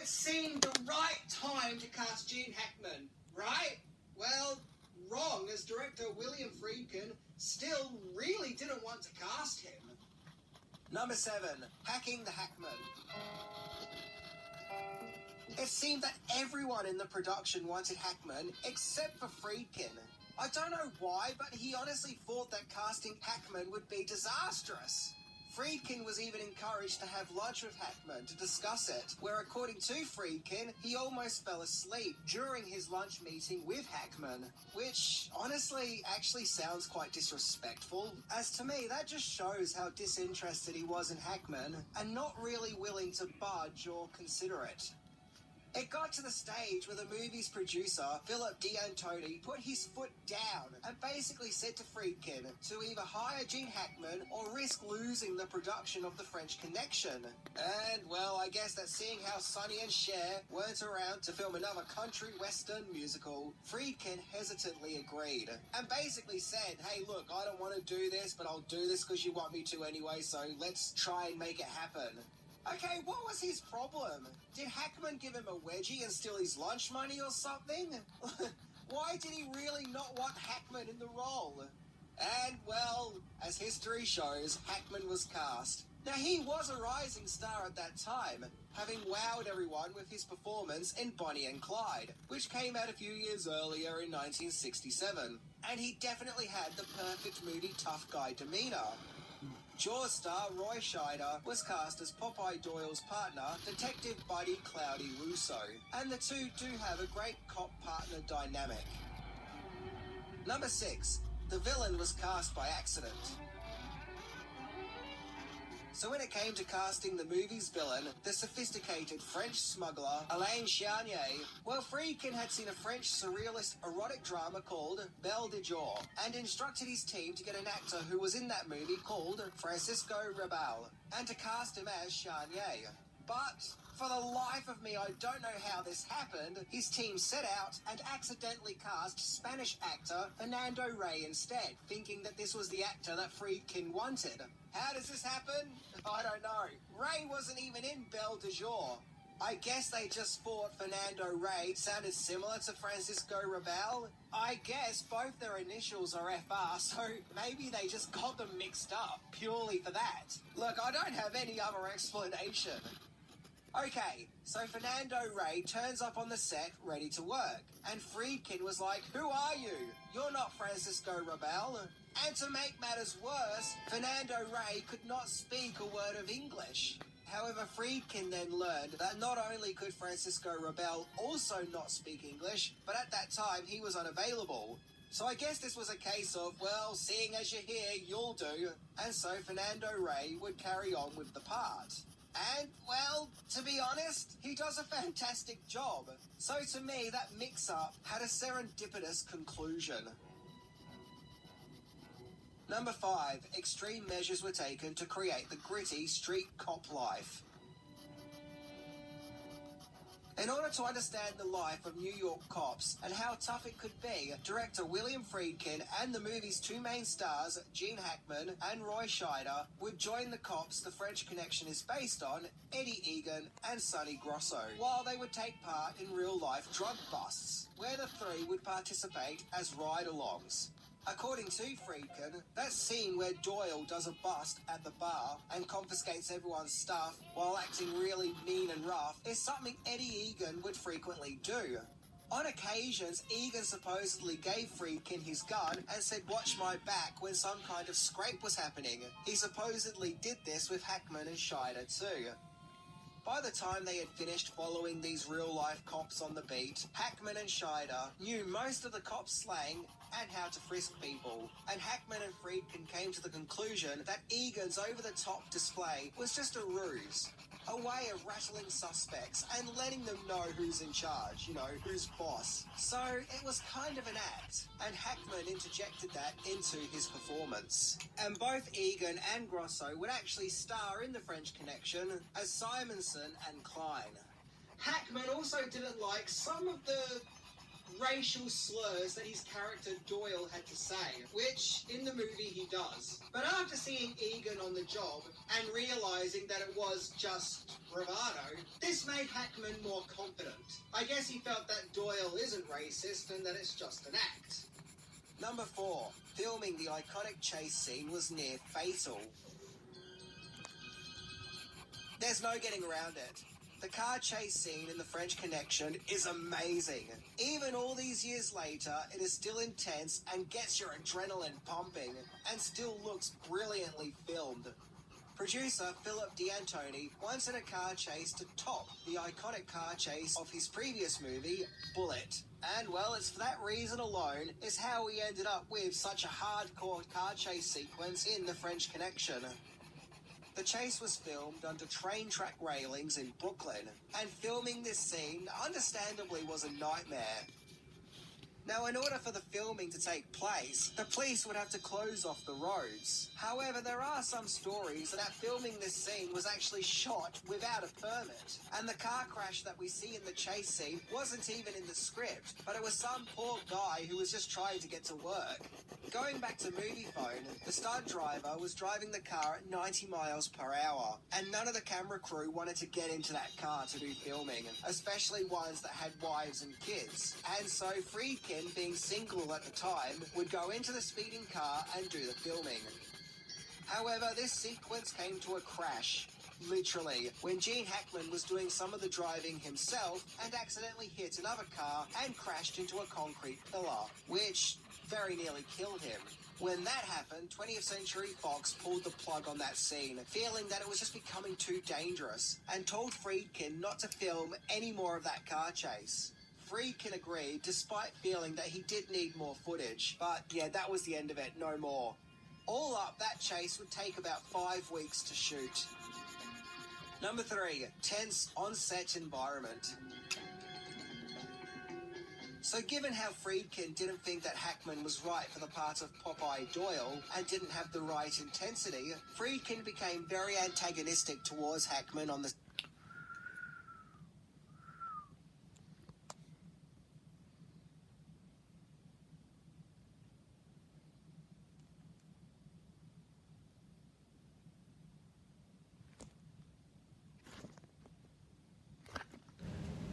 seemed the right time to cast Gene Hackman, right? Well, wrong, as director William Friedkin still really didn't want to cast him. Number 7, Hacking the Hackman. It seemed that everyone in the production wanted Hackman except for Friedkin. I don't know why, but he honestly thought that casting Hackman would be disastrous. Friedkin was even encouraged to have lunch with Hackman to discuss it, where according to Friedkin, he almost fell asleep during his lunch meeting with Hackman, which honestly actually sounds quite disrespectful, as to me that just shows how disinterested he was in Hackman and not really willing to budge or consider it. It got to the stage where the movie's producer, Philip D'Antoni, put his foot down and basically said to Friedkin to either hire Gene Hackman or risk losing the production of The French Connection. And, well, I guess that seeing how Sonny and Cher weren't around to film another country western musical, Friedkin hesitantly agreed and basically said, hey, look, I don't want to do this, but I'll do this because you want me to anyway, so let's try and make it happen. Okay, what was his problem? Did Hackman give him a wedgie and steal his lunch money or something? Why did he really not want Hackman in the role? And, well, as history shows, Hackman was cast. Now, he was a rising star at that time, having wowed everyone with his performance in Bonnie and Clyde, which came out a few years earlier in 1967. And he definitely had the perfect moody tough guy demeanor. Jaws star Roy Scheider was cast as Popeye Doyle's partner, Detective Buddy Cloudy Russo, and the two do have a great cop-partner dynamic. Number 6, the villain was cast by accident. So when it came to casting the movie's villain, the sophisticated French smuggler Alain Charnier, well, Friedkin had seen a French surrealist erotic drama called Belle de Jour and instructed his team to get an actor who was in that movie called Francisco Rabal and to cast him as Charnier. But for the life of me, I don't know how this happened. His team set out and accidentally cast Spanish actor Fernando Rey instead, thinking that this was the actor that Friedkin wanted. How does this happen? I don't know. Rey wasn't even in Belle de Jour. I guess they just thought Fernando Rey sounded similar to Francisco Rabal. I guess both their initials are FR, so maybe they just got them mixed up purely for that. Look, I don't have any other explanation. Okay, so Fernando Rey turns up on the set ready to work, and Friedkin was like, who are you? You're not Francisco Rabal. And to make matters worse, Fernando Rey could not speak a word of English. However, Friedkin then learned that not only could Francisco Rabal also not speak English, but at that time he was unavailable. So I guess this was a case of, well, seeing as you're here, you'll do. And so Fernando Rey would carry on with the part. And, well, to be honest, he does a fantastic job. So to me, that mix-up had a serendipitous conclusion. Number 5, extreme measures were taken to create the gritty street cop life. In order to understand the life of New York cops and how tough it could be, director William Friedkin and the movie's two main stars, Gene Hackman and Roy Scheider, would join the cops The French Connection is based on, Eddie Egan and Sonny Grosso, while they would take part in real-life drug busts, where the three would participate as ride-alongs. According to Friedkin, that scene where Doyle does a bust at the bar and confiscates everyone's stuff while acting really mean and rough is something Eddie Egan would frequently do. On occasions, Egan supposedly gave Friedkin his gun and said, watch my back, when some kind of scrape was happening. He supposedly did this with Hackman and Scheider too. By the time they had finished following these real-life cops on the beat, Hackman and Scheider knew most of the cops' slang and how to frisk people, and Hackman and Friedkin came to the conclusion that Egan's over-the-top display was just a ruse, a way of rattling suspects and letting them know who's in charge, who's boss. So it was kind of an act, and Hackman interjected that into his performance. And both Egan and Grosso would actually star in The French Connection as Simonson and Klein. Hackman also didn't like some of the racial slurs that his character Doyle had to say, which in the movie he does. But after seeing Egan on the job and realising that it was just bravado, this made Hackman more confident. I guess he felt that Doyle isn't racist and that it's just an act. Number 4. Filming the iconic chase scene was near fatal. There's no getting around it. The car chase scene in The French Connection is amazing. Even all these years later, it is still intense and gets your adrenaline pumping, and still looks brilliantly filmed. Producer Philip D'Antoni wanted a car chase to top the iconic car chase of his previous movie, Bullitt. And well, it's for that reason alone is how we ended up with such a hardcore car chase sequence in The French Connection. The chase was filmed under train track railings in Brooklyn, and filming this scene understandably was a nightmare. Now, in order for the filming to take place, the police would have to close off the roads. However, there are some stories that filming this scene was actually shot without a permit, and the car crash that we see in the chase scene wasn't even in the script, but it was some poor guy who was just trying to get to work. Going back to Moviephone, the stunt driver was driving the car at 90 miles per hour, and none of the camera crew wanted to get into that car to do filming, especially ones that had wives and kids. And so Friedkin, being single at the time, would go into the speeding car and do the filming. However, this sequence came to a crash, literally, when Gene Hackman was doing some of the driving himself and accidentally hit another car and crashed into a concrete pillar, which very nearly killed him. When that happened, 20th Century Fox pulled the plug on that scene, feeling that it was just becoming too dangerous, and told Friedkin not to film any more of that car chase. Friedkin agreed, despite feeling that he did need more footage, but yeah, that was the end of it, no more. All up, that chase would take about 5 weeks to shoot. Number 3, tense on-set environment. So given how Friedkin didn't think that Hackman was right for the part of Popeye Doyle and didn't have the right intensity, Friedkin became very antagonistic towards Hackman on the...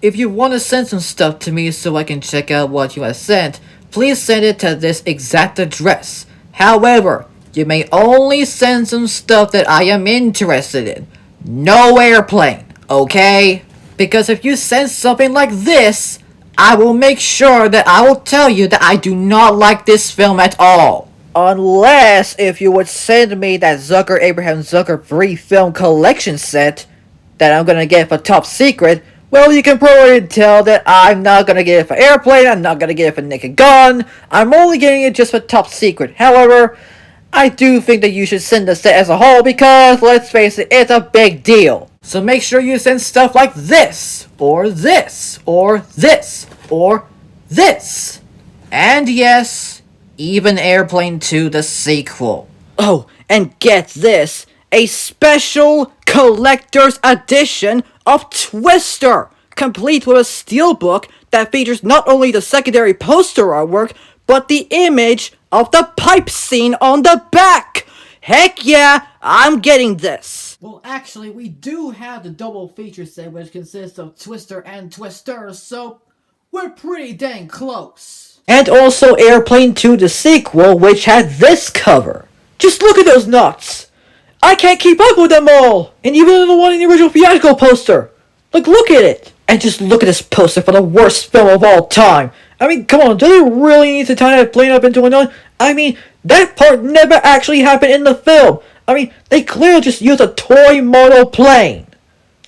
If you want to send some stuff to me so I can check out what you have sent, please send it to this exact address. However, you may only send some stuff that I am interested in. No airplane, okay? Because if you send something like this, I will make sure that I will tell you that I do not like this film at all. Unless if you would send me that Zucker Abraham Zucker free film collection set that I'm gonna get for top secret, well, you can probably tell that I'm not gonna get it for Airplane, I'm not gonna get it for Naked Gun, I'm only getting it just for top secret. However, I do think that you should send the set as a whole because, let's face it, it's a big deal. So make sure you send stuff like this, or this, or this, or this. And yes, even Airplane 2 the sequel. Oh, and get this, a special collector's edition of Twister, complete with a steelbook that features not only the secondary poster artwork, but the image of the pipe scene on the back. Heck yeah, I'm getting this. Well, actually, we do have the double feature set, which consists of Twister and Twister, so we're pretty dang close. And also Airplane 2 the sequel, which had this cover. Just look at those nuts! I can't keep up with them all! And even the one in the original theatrical poster! Like, look at it! And just look at this poster for the worst film of all time! I mean, come on, do they really need to tie that plane up into another? I mean, that part never actually happened in the film! I mean, they clearly just used a toy model plane!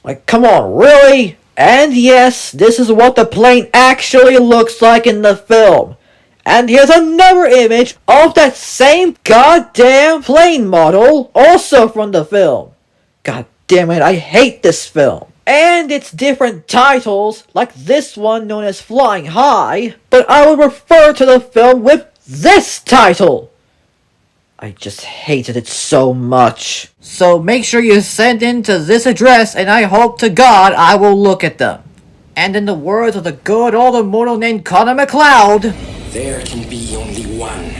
Like, come on, really? And yes, this is what the plane actually looks like in the film. And here's another image of that same goddamn plane model, also from the film. God damn it, I hate this film. And its different titles, like this one known as Flying High, but I would refer to the film with this title. I just hated it so much. So make sure you send in to this address and I hope to God I will look at them. And in the words of the good old immortal named Connor McLeod, There can be only one